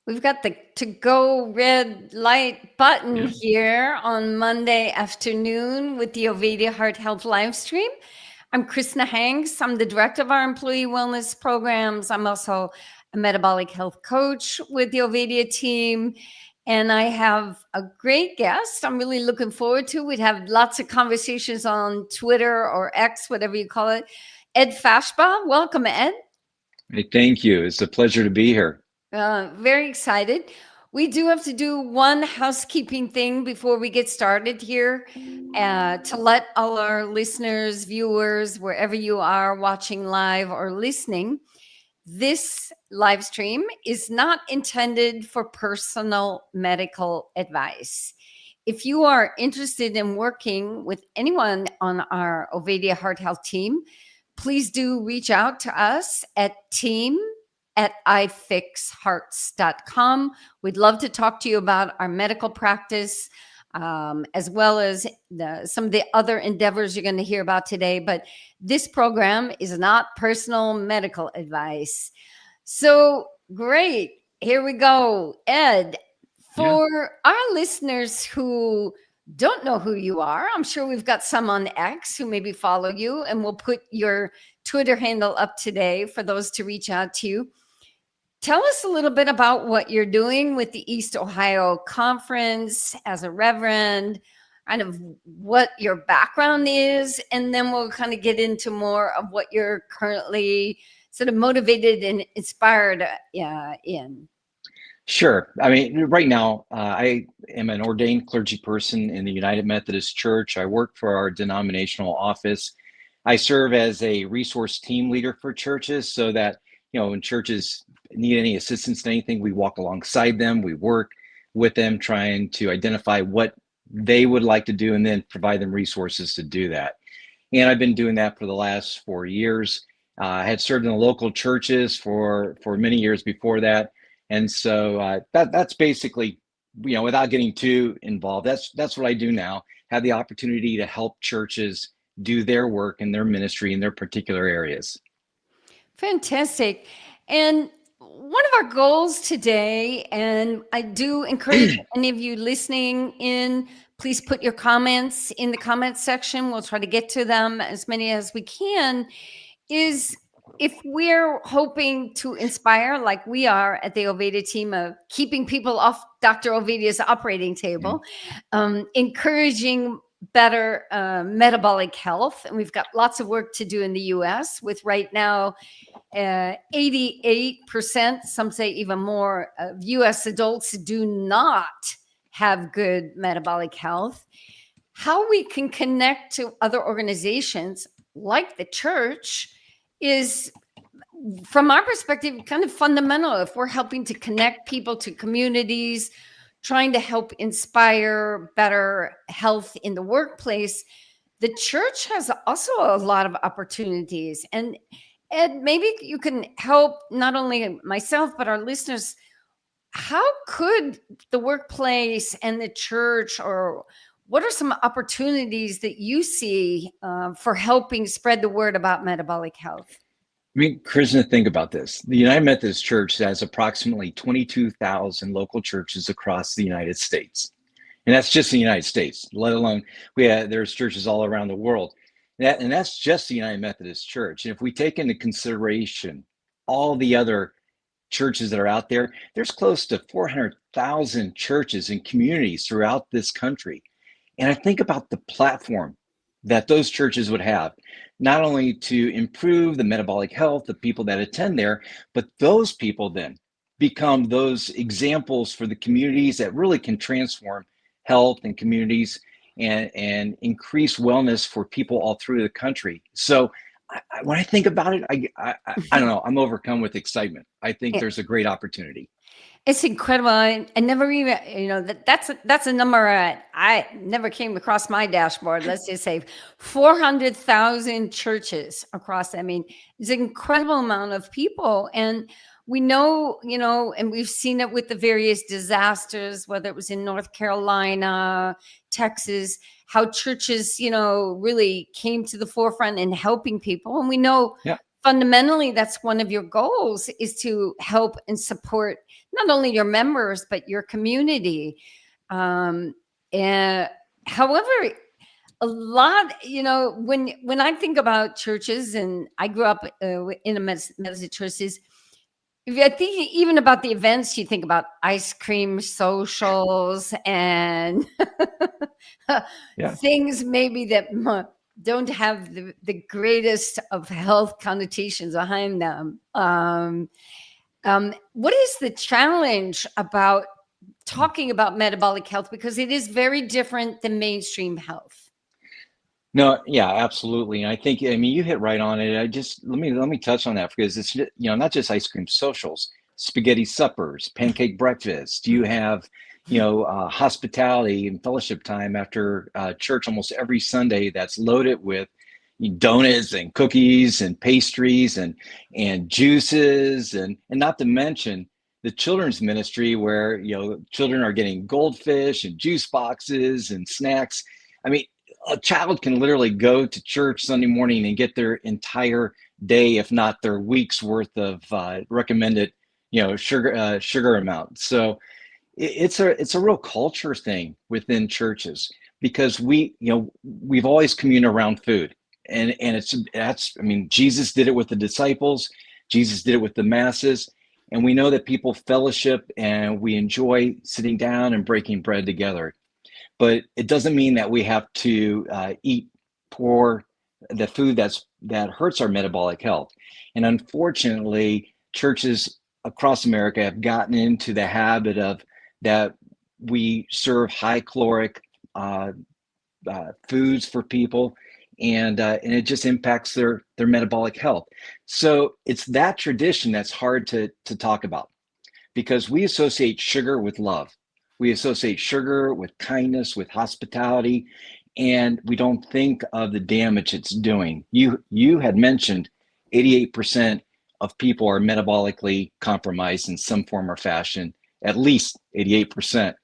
We've got the to-go red light button here on Monday afternoon with the Ovadia Heart Health Livestream. I'm Krisna Hanks. I'm the director of our employee wellness programs. I'm also a metabolic health coach with the Ovadia team. And I have a great guest I'm really looking forward to. We'd have lots of conversations on Twitter or X, whatever you call it. Ed Fashbaugh. Welcome, Ed. Hey, thank you. It's a pleasure to be here. Very excited. We do have to do one housekeeping thing before we get started here to let all our listeners, viewers, wherever you are watching live or listening, this live stream is not intended for personal medical advice. If you are interested in working with anyone on our Ovadia Heart Health team, please do reach out to us at team@ifixhearts.com. We'd love to talk to you about our medical practice, as well as some of the other endeavors you're going to hear about today. But this program is not personal medical advice. So great. Here we go. Ed, for our listeners who don't know who you are, I'm sure we've got some on X who maybe follow you, and we'll put your Twitter handle up today for those to reach out to you. Tell us a little bit about what you're doing with the East Ohio Conference as a reverend, kind of what your background is, and then we'll kind of get into more of what you're currently sort of motivated and inspired in. Sure. I mean, right now, I am an ordained clergy person in the United Methodist Church. I work for our denominational office. I serve as a resource team leader for churches so that, when churches need any assistance in anything, we walk alongside them, we work with them, trying to identify what they would like to do and then provide them resources to do that. And I've been doing that for the last 4 years. I had served in the local churches for many years before that. And so that's basically, without getting too involved, that's what I do now. Have the opportunity to help churches do their work and their ministry in their particular areas. Fantastic. And one of our goals today, and I do encourage any of you listening in, please put your comments in the comments section. We'll try to get to them, as many as we can, is if we're hoping to inspire, like we are at the Ovadia team, of keeping people off Dr. Ovadia's operating table, encouraging better metabolic health. And we've got lots of work to do in the US with right now 88%, some say even more, of US adults do not have good metabolic health. How we can connect to other organizations like the church is, from our perspective, kind of fundamental. If we're helping to connect people to communities, trying to help inspire better health in the workplace, the church has also a lot of opportunities. And Ed, maybe you can help not only myself, but our listeners. How could the workplace and the church, or what are some opportunities that you see for helping spread the word about metabolic health? I mean, Krisna, think about this. The United Methodist Church has approximately 22,000 local churches across the United States. And that's just the United States, let alone there's churches all around the world. And that's just the United Methodist Church. And if we take into consideration all the other churches that are out there, there's close to 400,000 churches and communities throughout this country. And I think about the platform that those churches would have, not only to improve the metabolic health of people that attend there, but those people then become those examples for the communities that really can transform health and communities and increase wellness for people all through the country. So when I think about it, I don't know, I'm overcome with excitement. I think there's a great opportunity. It's incredible. I never even, that's a number I never came across my dashboard. Let's just say 400,000 churches across. I mean, it's an incredible amount of people. And we know, and we've seen it with the various disasters, whether it was in North Carolina, Texas, how churches, really came to the forefront in helping people. And we know fundamentally, that's one of your goals, is to help and support not only your members, but your community. And however, a lot, when I think about churches, and I grew up in a Methodist churches, if I think even about the events, you think about ice cream socials and Yeah. things maybe that don't have the greatest of health connotations behind them. What is the challenge about talking about metabolic health? Because it is very different than mainstream health. No, yeah, absolutely. And I think, I mean, you hit right on it. Let me touch on that, because it's, not just ice cream socials, spaghetti suppers, pancake breakfast. You have, hospitality and fellowship time after church almost every Sunday that's loaded with donuts and cookies and pastries and juices, and not to mention the children's ministry, where children are getting goldfish and juice boxes and snacks. I mean, a child can literally go to church Sunday morning and get their entire day, if not their week's worth of recommended, sugar amount. So it's a real culture thing within churches, because we've always communed around food, and I mean, Jesus did it with the disciples, Jesus did it with the masses, and we know that people fellowship and we enjoy sitting down and breaking bread together. But it doesn't mean that we have to eat poor the food that hurts our metabolic health. And unfortunately, churches across America have gotten into the habit of that we serve high caloric foods for people, and it just impacts their metabolic health. So it's that tradition that's hard to talk about, because we associate sugar with love. We associate sugar with kindness, with hospitality, and we don't think of the damage it's doing. You had mentioned 88% of people are metabolically compromised in some form or fashion, at least 88%.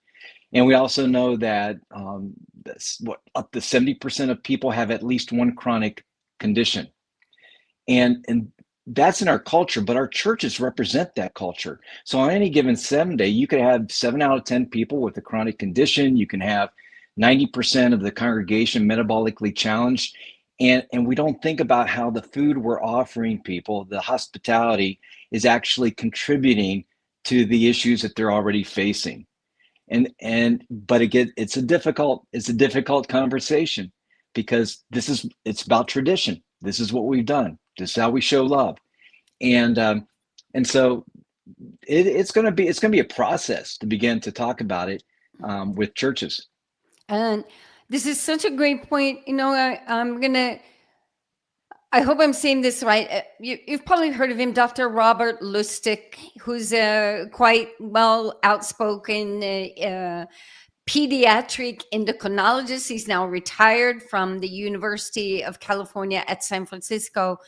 And we also know that up to 70% of people have at least one chronic condition. And that's in our culture, but our churches represent that culture. So on any given Sunday, you could have 7 out of 10 people with a chronic condition. You can have 90% of the congregation metabolically challenged. And we don't think about how the food we're offering people, the hospitality, is actually contributing to the issues that they're already facing. But again, it's a difficult conversation, because it's about tradition. This is what we've done. This is how we show love. And so it's going to be a process to begin to talk about it with churches. And this is such a great point. I hope I'm saying this right. You've probably heard of him, Dr. Robert Lustig, who's a quite well outspoken pediatric endocrinologist. He's now retired from the University of California at San Francisco.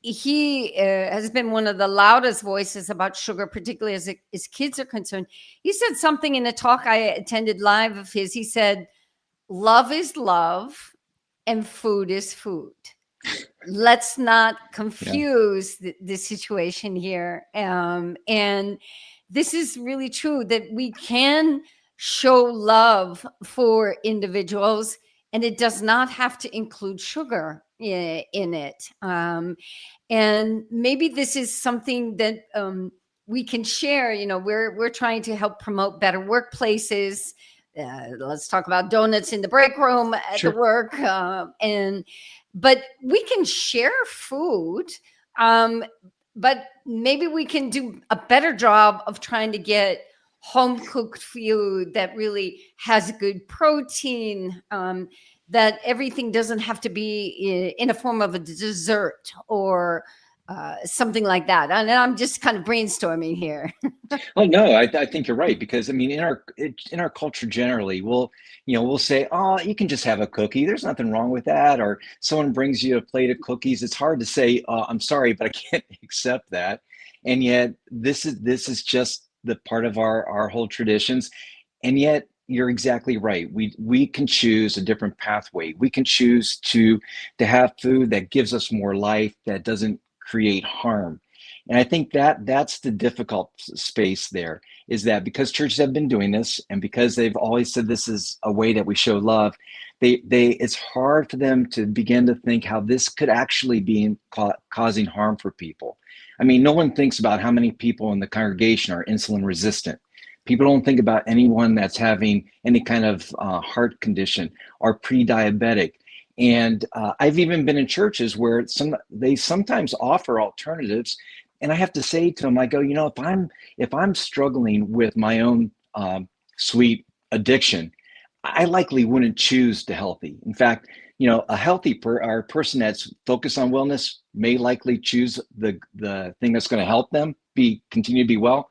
He has been one of the loudest voices about sugar, particularly as kids are concerned. He said something in a talk I attended live of his. He said, "Love is love and food is food." Let's not confuse the situation here. And this is really true, that we can show love for individuals, and it does not have to include sugar in it. And maybe this is something that we can share. We're trying to help promote better workplaces. Let's talk about donuts in the break room at Sure. the work. But we can share food, but maybe we can do a better job of trying to get home cooked food that really has good protein, that everything doesn't have to be in a form of a dessert or something like that. And I'm just kind of brainstorming here. Oh no, I think you're right, because I mean, in our culture generally, we'll say, oh, you can just have a cookie. There's nothing wrong with that. Or someone brings you a plate of cookies. It's hard to say, I'm sorry, but I can't accept that. And yet this is just the part of our whole traditions. And yet you're exactly right. We can choose a different pathway. We can choose to have food that gives us more life, that doesn't create harm. And I think that that's the difficult space there, is that because churches have been doing this and because they've always said this is a way that we show love, they it's hard for them to begin to think how this could actually be causing harm for people. I mean, no one thinks about how many people in the congregation are insulin resistant. People don't think about anyone that's having any kind of heart condition or pre-diabetic. And I've even been in churches where they sometimes offer alternatives, and I have to say to them, I go, you know, if I'm struggling with my own sweet addiction, I likely wouldn't choose the healthy. In fact, you know, a healthy or person that's focused on wellness may likely choose the thing that's going to help them continue to be well.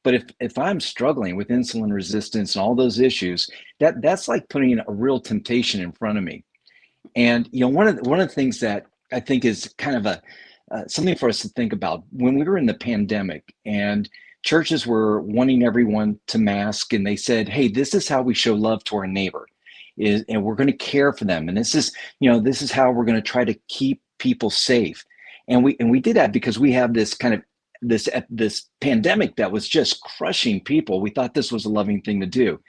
But if I'm struggling with insulin resistance and all those issues, that's like putting a real temptation in front of me. And you know, one of the things that I think is kind of something for us to think about when we were in the pandemic and churches were wanting everyone to mask, and they said, "Hey, this is how we show love to our neighbor, and we're going to care for them, and this is how we're going to try to keep people safe." And we did that because we have this kind of this pandemic that was just crushing people. We thought this was a loving thing to do.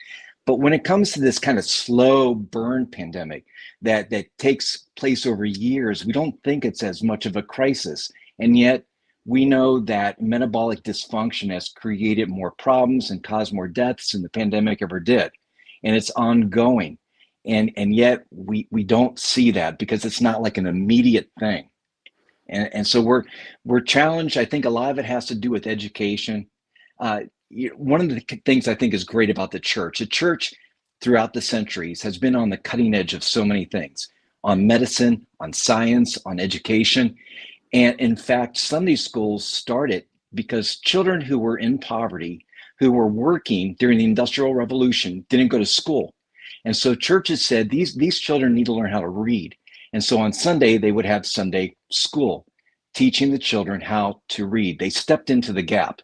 But when it comes to this kind of slow burn pandemic that takes place over years, we don't think it's as much of a crisis. And yet we know that metabolic dysfunction has created more problems and caused more deaths than the pandemic ever did. And it's ongoing. And yet we don't see that because it's not like an immediate thing. And so we're challenged. I think a lot of it has to do with education. One of the things I think is great about the church throughout the centuries has been on the cutting edge of so many things, on medicine, on science, on education. And in fact, Sunday schools started because children who were in poverty, who were working during the Industrial Revolution, didn't go to school. And so churches said, these children need to learn how to read. And so on Sunday, they would have Sunday school, teaching the children how to read. They stepped into the gap.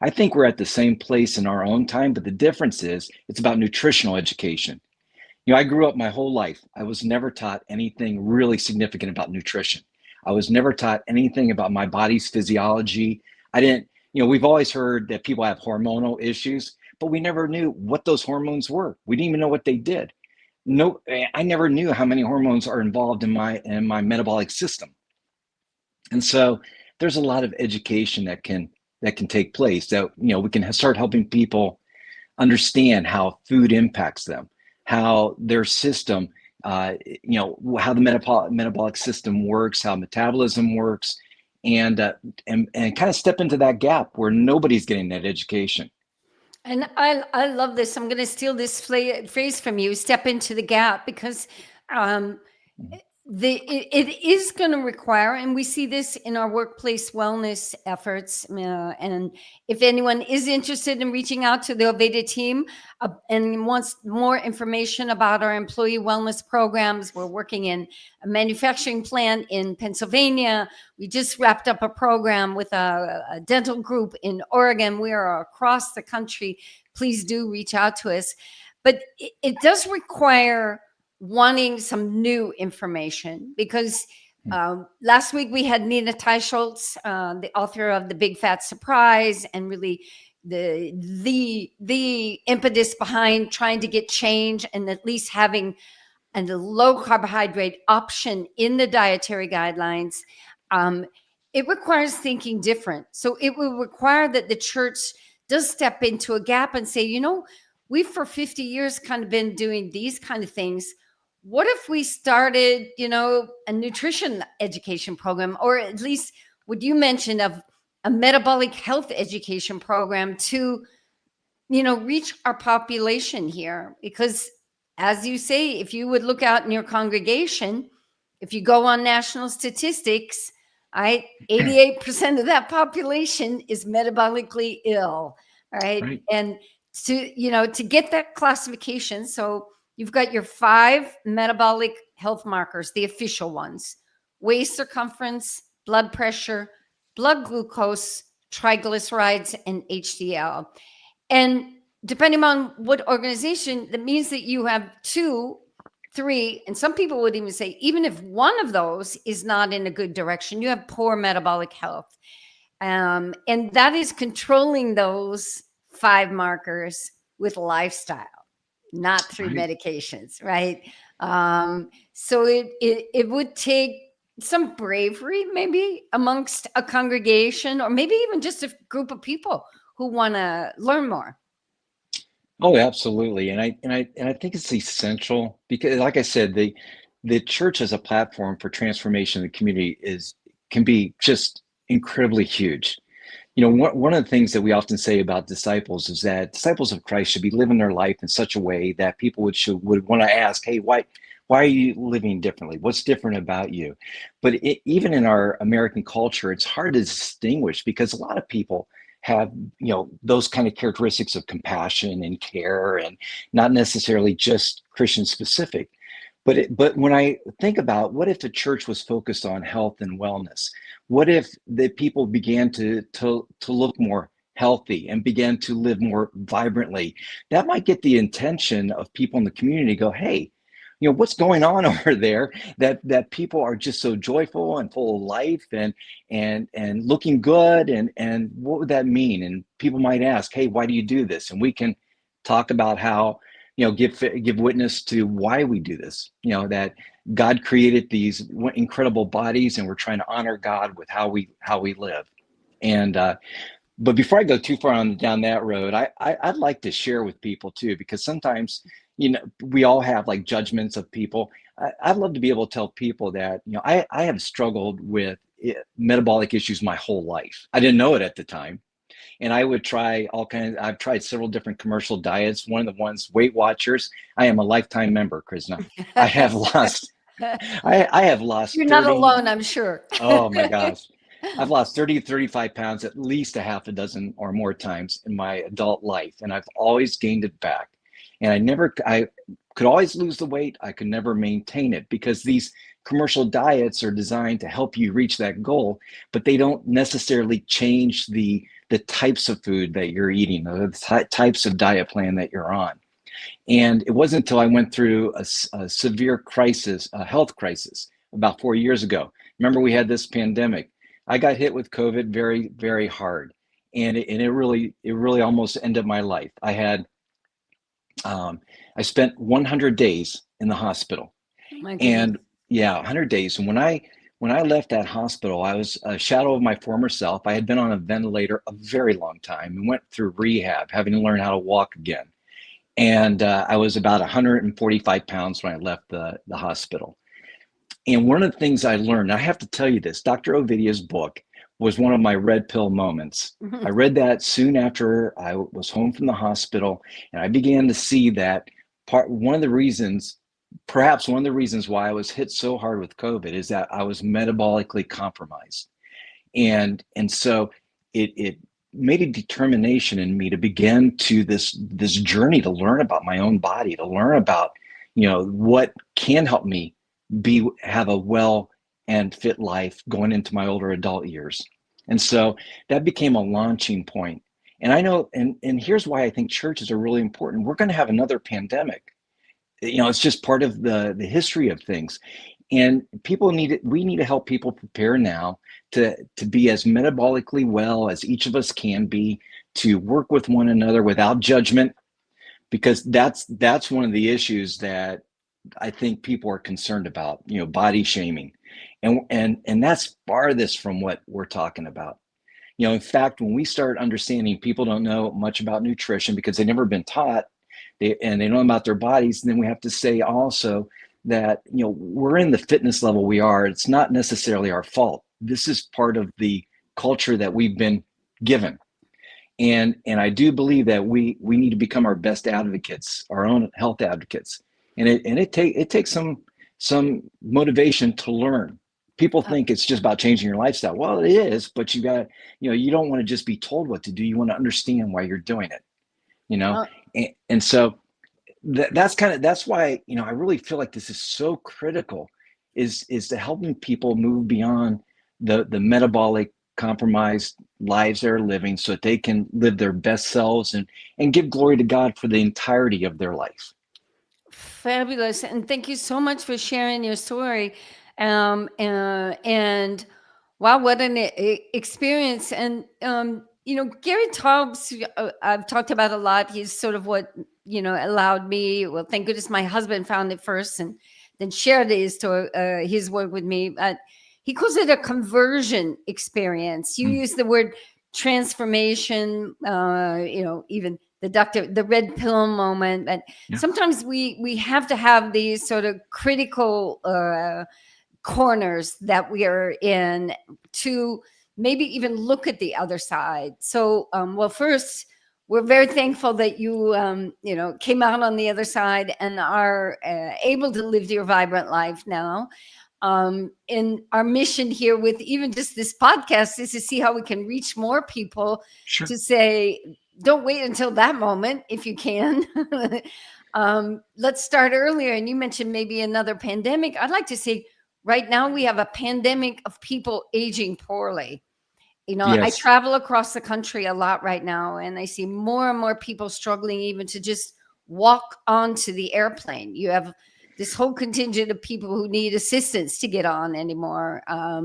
I think we're at the same place in our own time, but the difference is it's about nutritional education. You know, I grew up my whole life. I was never taught anything really significant about nutrition. I was never taught anything about my body's physiology. I didn't, you know, we've always heard that people have hormonal issues, but we never knew what those hormones were. We didn't even know what they did. No, I never knew how many hormones are involved in my metabolic system. And so there's a lot of education that can take place, that, you know, we can start helping people understand how food impacts them, how their system, you know, how the metabolic system works, how metabolism works, and kind of step into that gap where nobody's getting that education. And I love this. I'm going to steal this phrase from you, step into the gap, because it is going to require, and we see this in our workplace wellness efforts. And if anyone is interested in reaching out to the Ovadia team and wants more information about our employee wellness programs, we're working in a manufacturing plant in Pennsylvania. We just wrapped up a program with a dental group in Oregon. We are across the country. Please do reach out to us. But it does require wanting some new information, because last week we had Nina Teicholz, the author of The Big Fat Surprise, and really the impetus behind trying to get change and at least having a low carbohydrate option in the dietary guidelines. It requires thinking different. So it will require that the church does step into a gap and say, you know, we've for 50 years kind of been doing these kind of things. What if we started, you know, a nutrition education program, or at least what you mentioned of a metabolic health education program to, you know, reach our population here? Because as you say, if you would look out in your congregation, if you go on national statistics, 88% of that population is metabolically ill, right? And to get that classification, so you've got your 5 metabolic health markers, the official ones: waist circumference, blood pressure, blood glucose, triglycerides, and HDL. And depending on what organization, that means that you have 2, 3, and some people would even say, even if one of those is not in a good direction, you have poor metabolic health. And that is controlling those 5 markers with lifestyle, not through medications, right? So it would take some bravery, maybe amongst a congregation, or maybe even just a group of people who want to learn more. Oh, absolutely. And I think it's essential because, like I said, the church as a platform for transformation in the community can be just incredibly huge. One of the things that we often say about disciples is that disciples of Christ should be living their life in such a way that people would want to ask, hey, why are you living differently? What's different about you? But even in our American culture, it's hard to distinguish because a lot of people have, those kind of characteristics of compassion and care, and not necessarily just Christian specific. But when I think about what if the church was focused on health and wellness, what if the people began to look more healthy and began to live more vibrantly, that might get the attention of people in the community to go, hey, what's going on over there that people are just so joyful and full of life and looking good, and what would that mean? And people might ask, hey, why do you do this? And we can talk about how, give witness to why we do this, that God created these incredible bodies and we're trying to honor God with how we live. And but before I go too far down that road, I'd like to share with people too, because sometimes, we all have like judgments of people. I'd love to be able to tell people that, I have struggled with metabolic issues my whole life. I didn't know it at the time. And I would try I've tried several different commercial diets. One of the ones, Weight Watchers. I am a lifetime member, Krisna. I have lost, I have lost You're 30. not alone, I'm sure. Oh my gosh. I've lost 30 to 35 pounds at least a half a dozen or more times in my adult life. And I've always gained it back. And I could always lose the weight. I could never maintain it because these commercial diets are designed to help you reach that goal, but they don't necessarily change the types of food that you're eating, the types of diet plan that you're on. And it wasn't until I went through a severe crisis, a health crisis, about 4 years ago. Remember, we had this pandemic. I got hit with COVID very, very hard, and it really almost ended my life. I spent 100 days in the hospital, and 100 days. And when I left that hospital, I was a shadow of my former self. I had been on a ventilator a very long time and went through rehab, having to learn how to walk again. And I was about 145 pounds when I left the hospital. And one of the things I learned, I have to tell you this, Dr. Ovadia's book was one of my red pill moments. I read that soon after I was home from the hospital, and I began to see that one of the reasons why I was hit so hard with COVID is that I was metabolically compromised. And so it made a determination in me to begin to this journey to learn about my own body, to learn about, what can help me have a well and fit life going into my older adult years. And so that became a launching point. And I know, and here's why I think churches are really important. We're going to have another pandemic. It's just part of the history of things. And we need to help people prepare now to be as metabolically well as each of us can be, to work with one another without judgment, because that's one of the issues that I think people are concerned about, body shaming. And that's farthest from what we're talking about. In fact, when we start understanding people don't know much about nutrition because they've never been taught, they don't know about their bodies, and then we have to say also that, we're in the fitness level we are. It's not necessarily our fault. This is part of the culture that we've been given. And I do believe that we need to become our best advocates, our own health advocates. And it takes some motivation to learn. People think it's just about changing your lifestyle. Well, it is, but you don't want to just be told what to do. You want to understand why you're doing it, and so that's why, I really feel like this is so critical, is to helping people move beyond the metabolic compromised lives they're living so that they can live their best selves and give glory to God for the entirety of their life. Fabulous. And thank you so much for sharing your story. And wow, what an experience. And, Gary Taubes, I've talked about a lot. He's sort of what, allowed me, well, thank goodness my husband found it first and then shared his work with me. But he calls it a conversion experience. You use the word transformation, even the red pill moment. But sometimes we have to have these sort of critical corners that we are in to maybe even look at the other side. So, well, first, we're very thankful that you, came out on the other side and are able to live your vibrant life now. And our mission here with even just this podcast is to see how we can reach more people. Sure. To say, don't wait until that moment if you can. Let's start earlier. And you mentioned maybe another pandemic. I'd like to say right now we have a pandemic of people aging poorly. Yes. I travel across the country a lot right now, and I see more and more people struggling even to just walk onto the airplane. You have this whole contingent of people who need assistance to get on anymore. A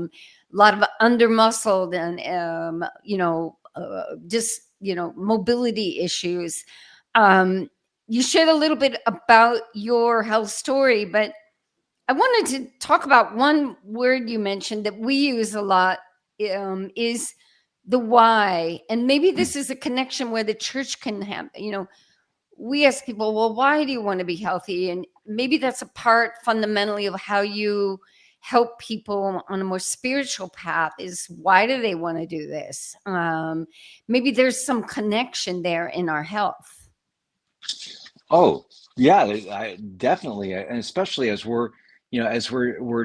lot of under-muscled and, mobility issues. You shared a little bit about your health story, but I wanted to talk about one word you mentioned that we use a lot, is the why. And maybe this is a connection where the church can have, we ask people, well, why do you want to be healthy? And maybe that's a part fundamentally of how you help people on a more spiritual path is why do they want to do this? Maybe there's some connection there in our health. Oh, yeah, definitely. And especially as we're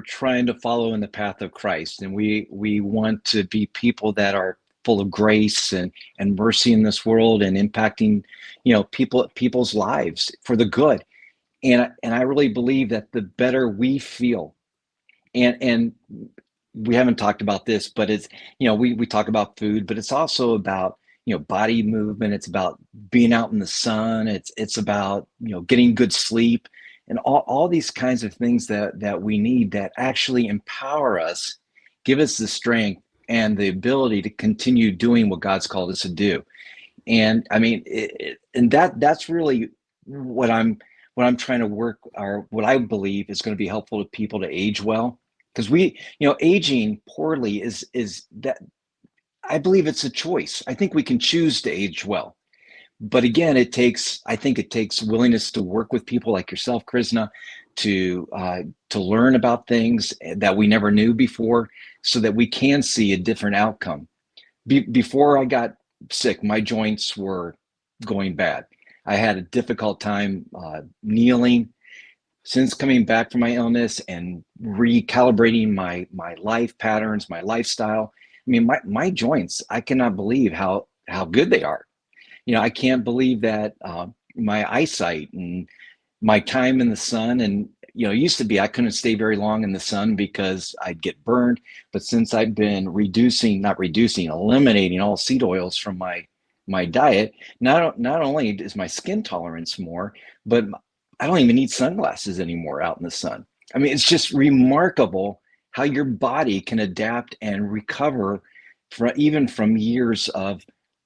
trying to follow in the path of Christ, and we want to be people that are full of grace and mercy in this world and impacting, people's lives for the good. And I really believe that the better we feel, and we haven't talked about this, but it's, we talk about food, but it's also about, body movement. It's about being out in the sun. It's about, getting good sleep and all these kinds of things that we need that actually empower us, give us the strength and the ability to continue doing what God's called us to do. And I mean, that's really what I'm trying to work, or what I believe is going to be helpful to people to age well. Because aging poorly is that, I believe it's a choice. I think we can choose to age well. But again, I think it takes willingness to work with people like yourself, Krisna, to learn about things that we never knew before, so that we can see a different outcome. Before I got sick, my joints were going bad. I had a difficult time kneeling. Since coming back from my illness and recalibrating my life patterns, my lifestyle, I mean, my joints, I cannot believe how good they are. I can't believe that my eyesight and my time in the sun, and it used to be I couldn't stay very long in the sun because I'd get burned. But since I've been eliminating all seed oils from my diet, not only is my skin tolerance more, but I don't even need sunglasses anymore out in the sun. I mean, it's just remarkable how your body can adapt and recover even from years of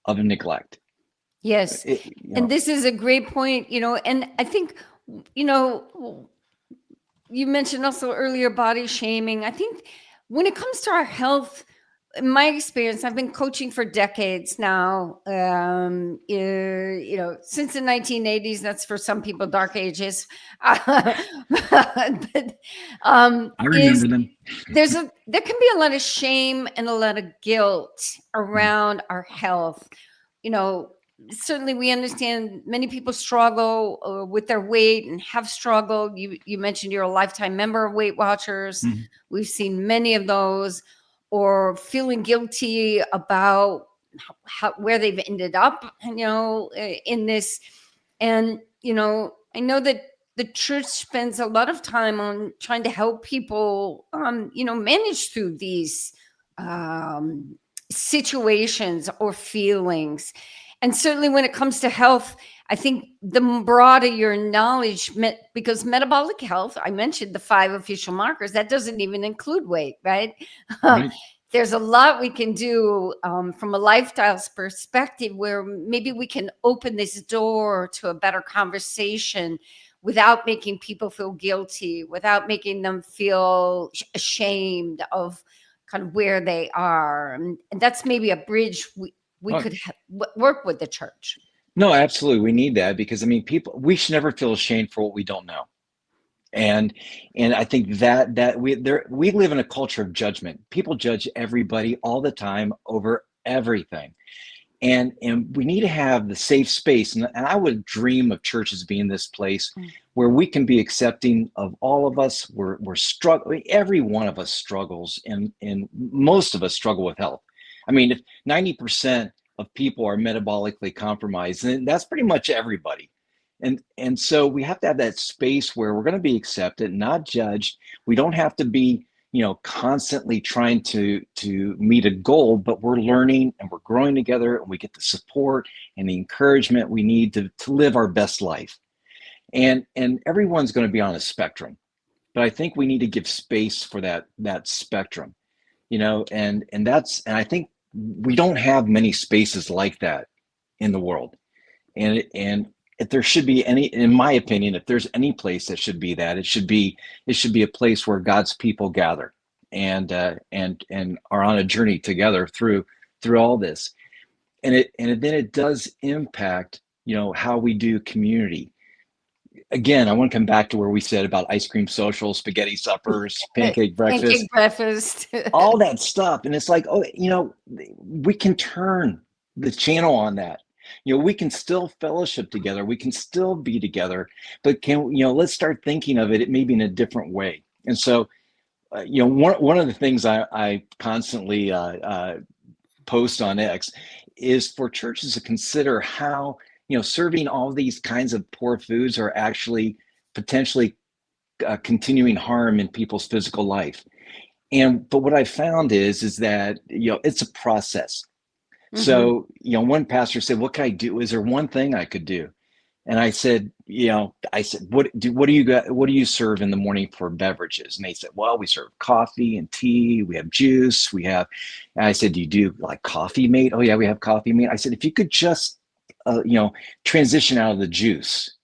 neglect. Yes. And this is a great point, and I think, you mentioned also earlier body shaming. I think when it comes to our health, in my experience, I've been coaching for decades now, since the 1980s. That's for some people dark ages. But, I remember them. There can be a lot of shame and a lot of guilt around our health. Certainly we understand many people struggle with their weight and have struggled. You mentioned you're a lifetime member of Weight Watchers. Mm-hmm. We've seen many of those, or feeling guilty about where they've ended up, in this. And, I know that the church spends a lot of time on trying to help people, manage through these situations or feelings. And certainly when it comes to health, I think the broader your knowledge, because metabolic health, I mentioned the 5 official markers, that doesn't even include weight, right? Right. There's a lot we can do from a lifestyle perspective where maybe we can open this door to a better conversation without making people feel guilty, without making them feel ashamed of kind of where they are. And that's maybe a bridge we Oh, could work with the church. no, absolutely. We need that because I mean, we should never feel ashamed for what we don't know. And I think that we live in a culture of judgment. People judge everybody all the time over everything. And we need to have the safe space. And I would dream of churches being this place where we can be accepting of all of us. We're struggling. Every one of us struggles, and most of us struggle with health. I mean, if 90% of people are metabolically compromised, then that's pretty much everybody. And so we have to have that space where we're going to be accepted, not judged. We don't have to be, constantly trying to meet a goal, but we're learning and we're growing together, and we get the support and the encouragement we need to live our best life. And everyone's going to be on a spectrum, but I think we need to give space for that spectrum, and I think we don't have many spaces like that in the world. And if there should be any, in my opinion, if there's any place that should be that, it should be a place where God's people gather and are on a journey together through all this. And then it does impact, how we do community. Again, I want to come back to where we said about ice cream socials, spaghetti suppers, pancake breakfast, all that stuff. And it's like, we can turn the channel on that. We can still fellowship together. We can still be together, but let's start thinking of it maybe in a different way. And so, one of the things I constantly post on X is for churches to consider how, serving all these kinds of poor foods are actually potentially continuing harm in people's physical life. But what I found is that, it's a process. Mm-hmm. So, one pastor said, "What can I do? Is there one thing I could do?" And I said, "What do you serve in the morning for beverages?" And they said, "Well, we serve coffee and tea. We have juice. We have." And I said, "Do you do like coffee mate?" "Oh yeah, we have coffee mate." I said, "If you could just, transition out of the juice,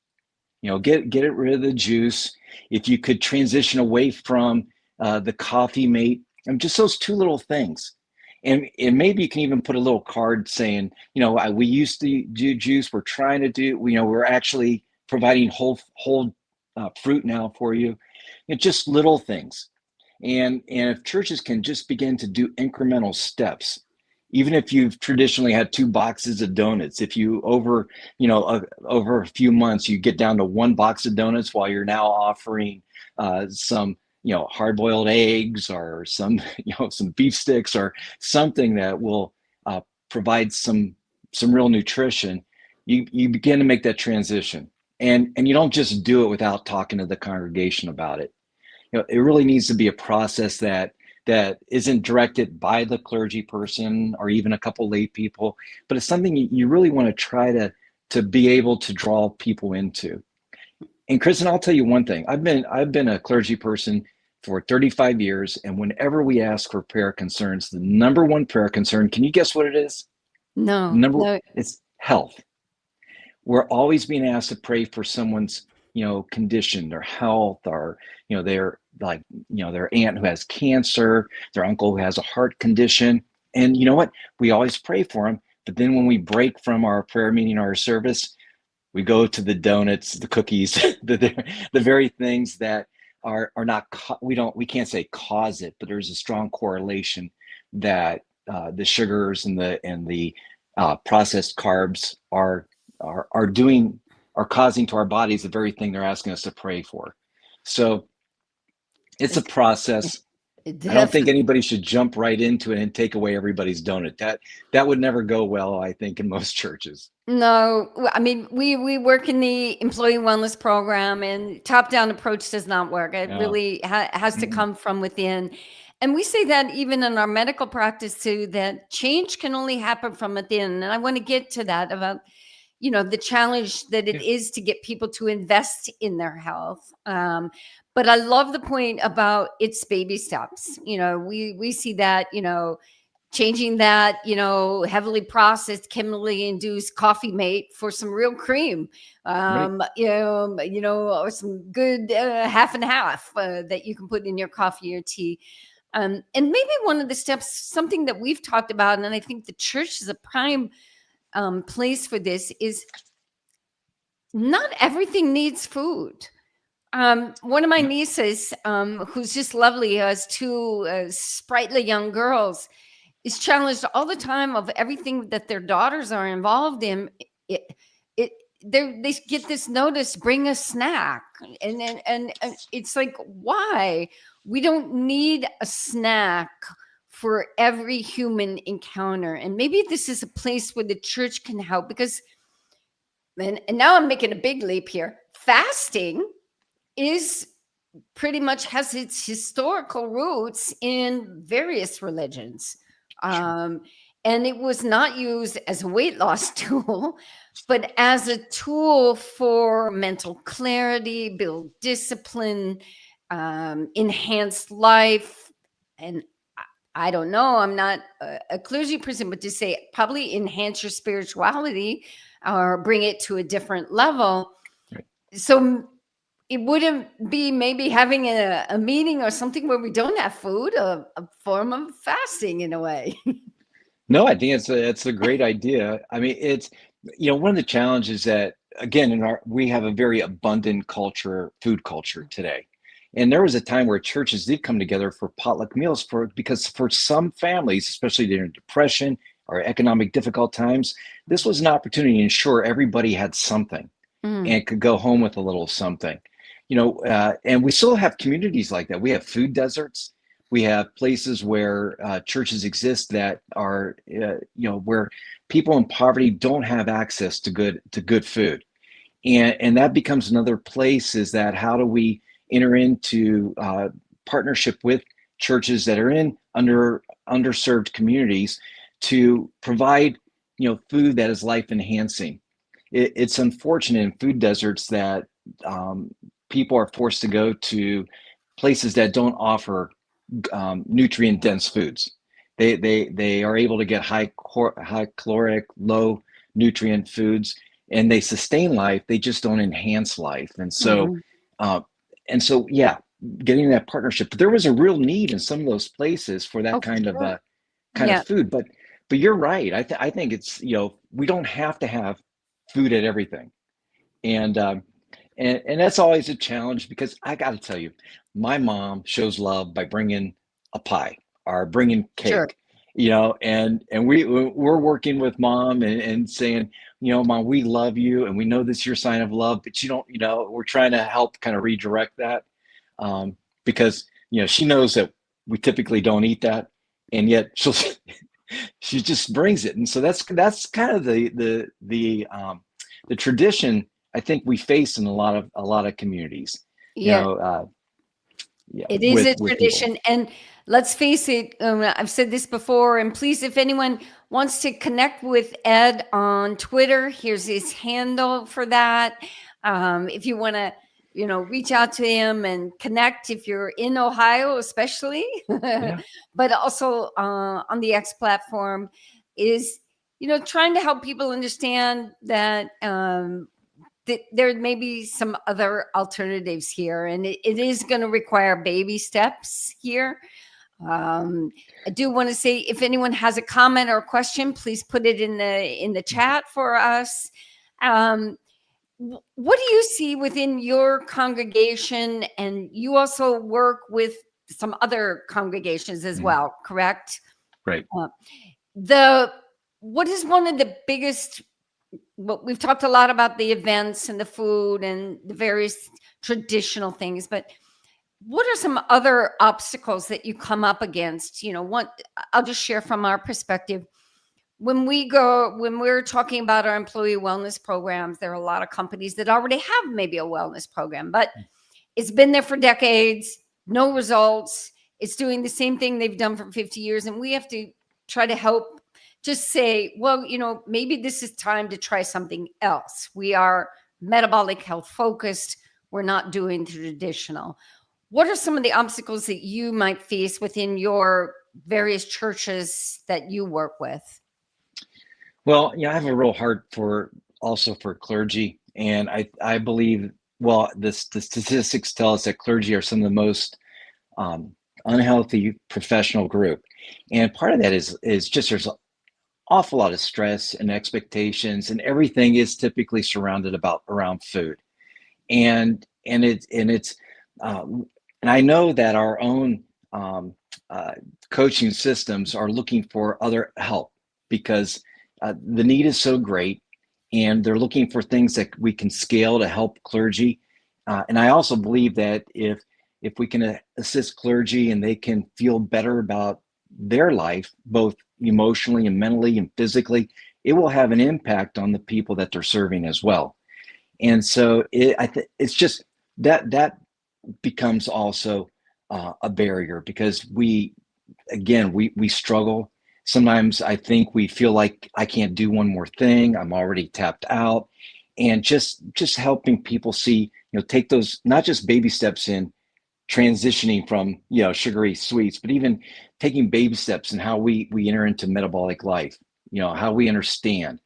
get rid of the juice. If you could transition away from the coffee mate, and just those 2 little things." And maybe you can even put a little card saying, we used to do juice. We're trying to do, we're actually providing whole fruit now for you. Just little things. And if churches can just begin to do incremental steps, even if you've traditionally had 2 boxes of donuts, if you over a few months, you get down to 1 box of donuts while you're now offering some hard-boiled eggs or some beef sticks or something that will provide some real nutrition, you begin to make that transition. And you don't just do it without talking to the congregation about it. It really needs to be a process that isn't directed by the clergy person or even a couple lay people, but it's something you really want to try to be able to draw people into. And Krisna, I'll tell you one thing. I've been a clergy person for 35 years, and whenever we ask for prayer concerns, the number one prayer concern, can you guess what it is? No. It's health. We're always being asked to pray for someone's, condition, their health, or, their aunt who has cancer, their uncle who has a heart condition. And you know what? We always pray for them. But then when we break from our prayer meeting or our service, we go to the donuts, the cookies, the very things that are not, we can't say cause it, but there's a strong correlation that the sugars and the processed carbs are causing to our bodies the very thing they're asking us to pray for. So it's a process. Definitely. I don't think anybody should jump right into it and take away everybody's donut. That would never go well, I think, in most churches. No, I mean, we work in the employee wellness program, and top-down approach does not work. It really has to come from within. And we say that even in our medical practice too, that change can only happen from within. And I want to get to that about, the challenge that it is to get people to invest in their health. But I love the point about it's baby steps. We see that, changing that, heavily processed, chemically induced coffee mate for some real cream, or some good half and half that you can put in your coffee or tea. And maybe one of the steps, something that we've talked about, and I think the church is a prime place for this, is not everything needs food. One of my nieces, who's just lovely, has two sprightly young girls, is challenged all the time of everything that their daughters are involved in. They get this notice, bring a snack, and it's like, why? We don't need a snack for every human encounter. And maybe this is a place where the church can help, because, and now I'm making a big leap here, fasting is pretty much has its historical roots in various religions. And it was not used as a weight loss tool, but as a tool for mental clarity, build discipline, enhance life. And I don't know, I'm not a clergy person, but to say probably enhance your spirituality or bring it to a different level. Right. So it wouldn't be maybe having a meeting or something where we don't have food, a form of fasting in a way. No, I think it's a great idea. I mean, it's, one of the challenges that, again, we have a very abundant food culture today. And there was a time where churches did come together for potluck meals because for some families, especially during depression or economic difficult times, this was an opportunity to ensure everybody had something and could go home with a little something. And we still have communities like that. We have food deserts. We have places where churches exist that are, where people in poverty don't have access to good food, and that becomes another place. Is that how do we enter into partnership with churches that are in underserved communities to provide, food that is life enhancing? It's unfortunate in food deserts that people are forced to go to places that don't offer nutrient dense foods. They are able to get high caloric, low nutrient foods, and they sustain life. They just don't enhance life. And so, yeah, getting that partnership. But there was a real need in some of those places for that kind of food. But you're right. I think it's, we don't have to have food at everything, and that's always a challenge, because I got to tell you, my mom shows love by bringing a pie or bringing cake, and we're working with mom and saying, Mom, we love you, and we know this is your sign of love, but we're trying to help kind of redirect that, because she knows that we typically don't eat that, and yet she just brings it, and so that's kind of the tradition I think we face in a lot of communities. It is a tradition. People. And let's face it, I've said this before, and please, if anyone wants to connect with Ed on Twitter, here's his handle for that. If you want to, reach out to him and connect, if you're in Ohio, especially, but also on the X platform, is, trying to help people understand that there may be some other alternatives here, and it is going to require baby steps here. I do want to say, if anyone has a comment or a question, please put it in the chat for us. What do you see within your congregation? And you also work with some other congregations as well, correct? Right. What is one of the biggest? Well, we've talked a lot about the events and the food and the various traditional things, but what are some other obstacles that you come up against? I'll just share from our perspective. When we're talking about our employee wellness programs, there are a lot of companies that already have maybe a wellness program, but it's been there for decades, no results. It's doing the same thing they've done for 50 years. And we have to try to help just say, well, maybe this is time to try something else. We are metabolic health focused. We're not doing traditional. What are some of the obstacles that you might face within your various churches that you work with? Well, I have a real heart for clergy, and I believe, well, the statistics tell us that clergy are some of the most unhealthy professional group, and part of that is just there's an awful lot of stress and expectations, and everything is typically surrounded around food, and I know that our own coaching systems are looking for other help because the need is so great, and they're looking for things that we can scale to help clergy. And I also believe that if we can assist clergy and they can feel better about their life, both emotionally and mentally and physically, it will have an impact on the people that they're serving as well. And so it's just that becomes also a barrier because we struggle. Sometimes I think we feel like I can't do one more thing. I'm already tapped out. And just helping people see, take those, not just baby steps in transitioning from, sugary sweets, but even taking baby steps in how we enter into metabolic life, how we understand.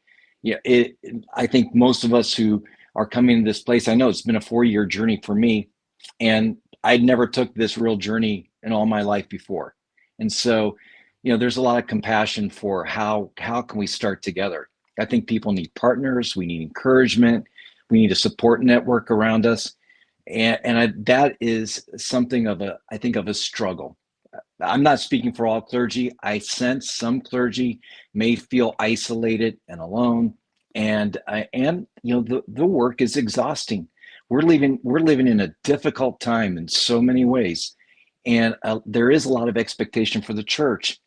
I think most of us who are coming to this place, I know it's been a 4-year journey for me, and I'd never took this real journey in all my life before. And so, there's a lot of compassion for how can we start together. I think people need partners. We need encouragement. We need a support network around us. And that is something of a struggle. I'm not speaking for all clergy. I sense some clergy may feel isolated and alone. And the work is exhausting. We're living in a difficult time in so many ways. And there is a lot of expectation for the church,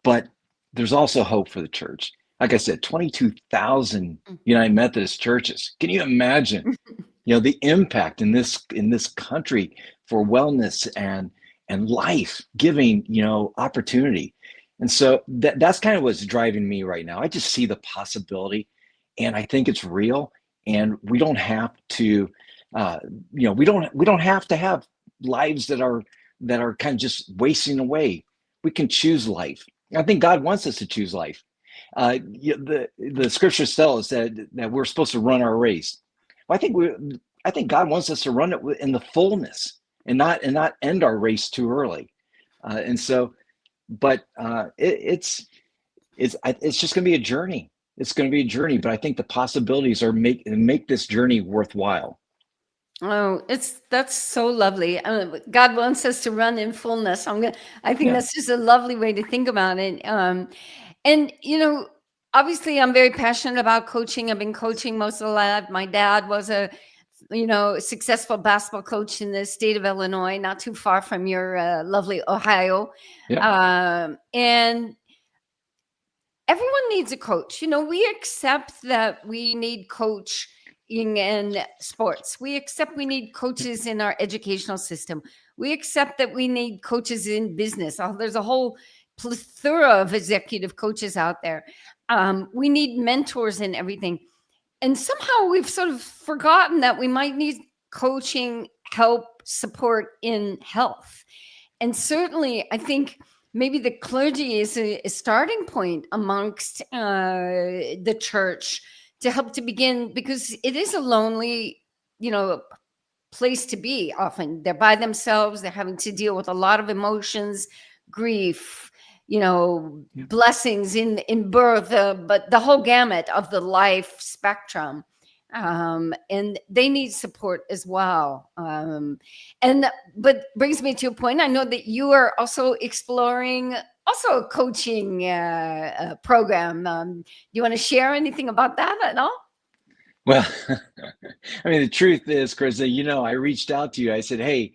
but there's also hope for the church. Like I said, 22,000 United Methodist churches. Can you imagine, the impact in this country for wellness and life giving, opportunity. And so that's kind of what's driving me right now. I just see the possibility, and I think it's real. And we don't have to, we don't have to have lives that are kind of just wasting away. We can choose life. I think God wants us to choose life. The scriptures tell us that we're supposed to run our race. Well, I think God wants us to run it in the fullness and not end our race too early. It's just going to be a journey. It's going to be a journey, but I think the possibilities are make this journey worthwhile. Oh, that's so lovely. God wants us to run in fullness. I think that's just a lovely way to think about it. And obviously, I'm very passionate about coaching. I've been coaching most of the life. My dad was a successful basketball coach in the state of Illinois, not too far from your lovely Ohio. And everyone needs a coach. We accept that we need coach in sports. We accept we need coaches in our educational system. We accept that we need coaches in business. There's a whole plethora of executive coaches out there. We need mentors in everything. And somehow we've sort of forgotten that we might need coaching, help, support in health. And certainly, I think maybe the clergy is a starting point amongst the church to help to begin, because it is a lonely, place to be. Often they're by themselves. They're having to deal with a lot of emotions, grief, blessings in birth, but the whole gamut of the life spectrum. And they need support as well. But brings me to a point. I know that you are also exploring a coaching program. Do you want to share anything about that at all? Well, I mean, the truth is, Krisna, I reached out to you. I said, hey,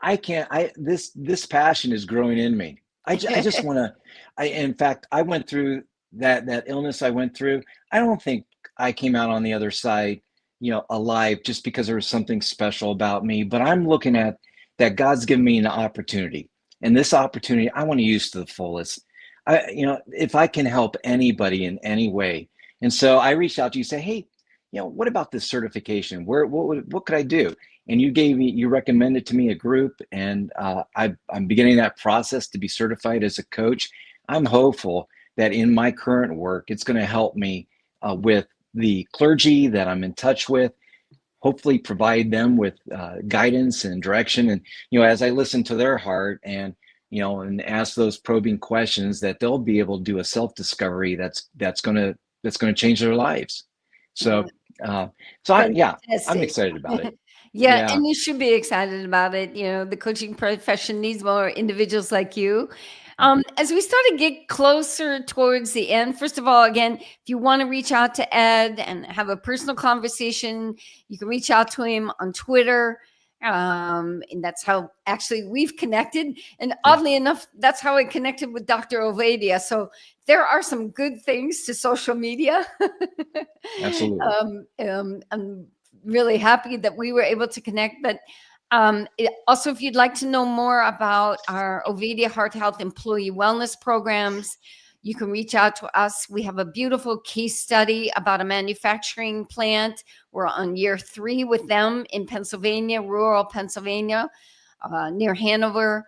I can't, this passion is growing in me. I just want to, in fact, I went through that illness I went through. I don't think I came out on the other side, alive just because there was something special about me. But I'm looking at that God's given me an opportunity. And this opportunity, I want to use to the fullest. If I can help anybody in any way. And so I reached out to you, say, hey, what about this certification? What could I do? And you recommended to me a group, and I'm beginning that process to be certified as a coach. I'm hopeful that in my current work, it's going to help me with the clergy that I'm in touch with, hopefully provide them with guidance and direction. And, as I listen to their heart and ask those probing questions, that they'll be able to do a self-discovery that's going to change their lives. So, I'm excited about it. Yeah, and you should be excited about it. The coaching profession needs more individuals like you. As we start to get closer towards the end, first of all, again, if you want to reach out to Ed and have a personal conversation, you can reach out to him on Twitter. And that's how actually we've connected. And oddly enough, that's how I connected with Dr. Ovadia. So there are some good things to social media. Absolutely. I'm really happy that we were able to connect. But also, if you'd like to know more about our Ovadia Heart Health Employee Wellness programs, you can reach out to us. We have a beautiful case study about a manufacturing plant. We're on year 3 with them in Pennsylvania, rural Pennsylvania, near Hanover.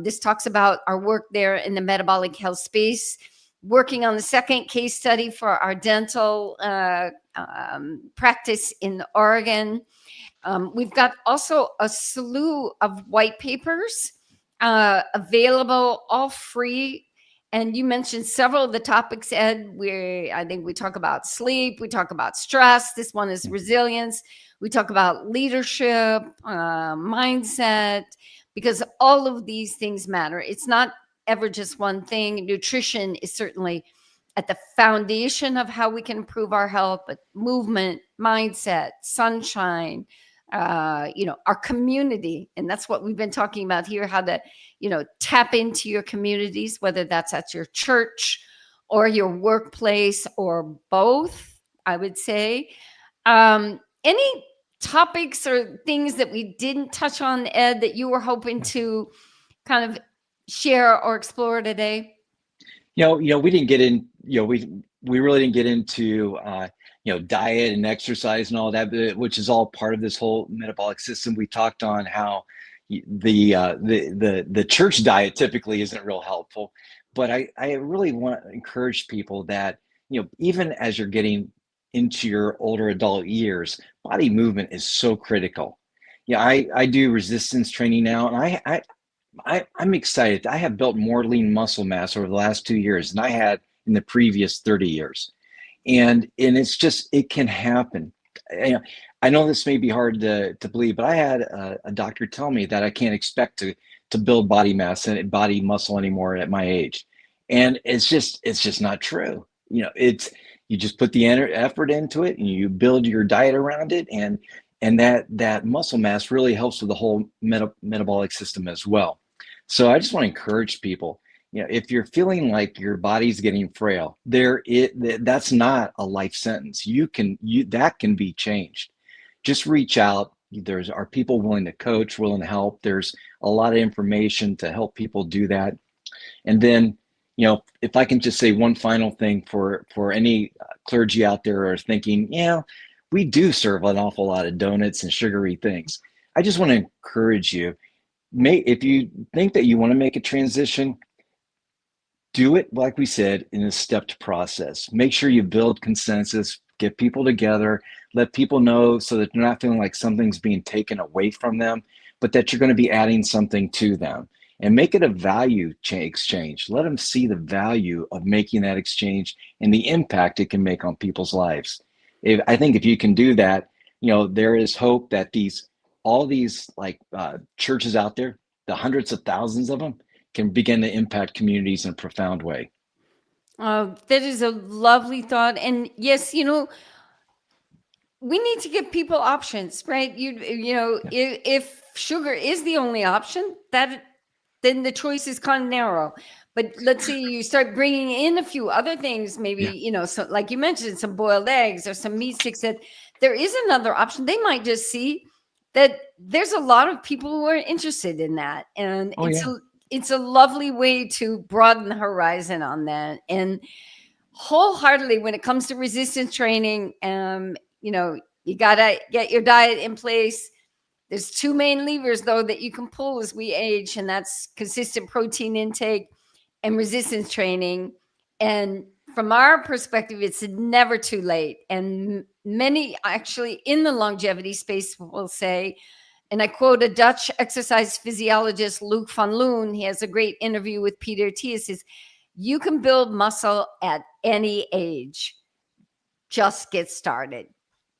This talks about our work there in the metabolic health space. Working on the second case study for our dental practice in Oregon. We've got also a slew of white papers available, all free. And you mentioned several of the topics, Ed. I think we talk about sleep. We talk about stress. This one is resilience. We talk about leadership, mindset, because all of these things matter. It's not ever just one thing. Nutrition is certainly at the foundation of how we can improve our health, but movement, mindset, sunshine, our community. And that's what we've been talking about here, how to, tap into your communities, whether that's at your church or your workplace or both, I would say. Any topics or things that we didn't touch on, Ed, that you were hoping to kind of share or explore today? We didn't get in, we really didn't get into, diet and exercise and all that, which is all part of this whole metabolic system. We talked on how the church diet typically isn't real helpful, but I really want to encourage people that, even as you're getting into your older adult years, body movement is so critical. I do resistance training now, and I'm excited. I have built more lean muscle mass over the last 2 years than I had in the previous 30 years. And it's just, it can happen. I know this may be hard to believe, but I had a doctor tell me that I can't expect to build body mass and body muscle anymore at my age. And it's just not true. You just put the effort into it and you build your diet around it. And that muscle mass really helps with the whole metabolic system as well. So I just want to encourage people, if you're feeling like your body's getting frail, that's not a life sentence. That can be changed. Just reach out. Are people willing to coach, willing to help. There's a lot of information to help people do that. And then, if I can just say one final thing for any clergy out there are thinking, we do serve an awful lot of donuts and sugary things. I just want to encourage you, if you think that you want to make a transition, do it, like we said, in a stepped process. Make sure you build consensus, get people together, let people know so that they're not feeling like something's being taken away from them, but that you're going to be adding something to them. And make it a value exchange. Let them see the value of making that exchange and the impact it can make on people's lives. I think if you can do that, there is hope that all these churches out there, the hundreds of thousands of them, can begin to impact communities in a profound way. That is a lovely thought. And yes, we need to give people options, right? If sugar is the only option, then the choice is kind of narrow. But let's say you start bringing in a few other things, maybe, so like you mentioned, some boiled eggs or some meat sticks, that there is another option. They might just see that there's a lot of people who are interested in that, and Oh yeah. it's a lovely way to broaden the horizon on that. And wholeheartedly, when it comes to resistance training, you gotta get your diet in place. There's two main levers though that you can pull as we age, and that's consistent protein intake and resistance training. And from our perspective, it's never too late. And many actually in the longevity space will say, and I quote a Dutch exercise physiologist, Luc van Loon, he has a great interview with Peter Thies, says, you can build muscle at any age. Just get started.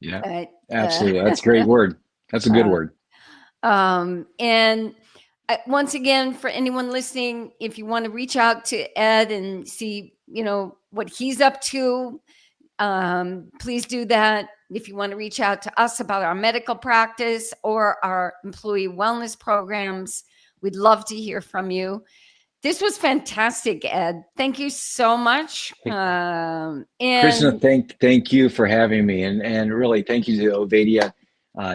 Yeah, absolutely. That's a great word. That's a good word. And once again, for anyone listening, if you want to reach out to Ed and see, what he's up to, please do that. If you want to reach out to us about our medical practice or our employee wellness programs, we'd love to hear from you. This was fantastic, Ed. Thank you so much. And Krisna, thank you for having me, and really thank you to Ovadia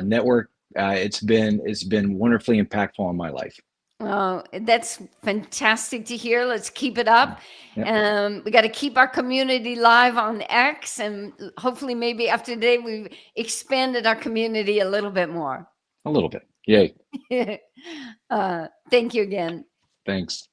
Network. It's been wonderfully impactful on my life. That's fantastic to hear. Let's keep it up. Yep. We got to keep our community live on X, and hopefully maybe after today we've expanded our community a little bit more. A little bit. Yay. Thank you again. Thanks.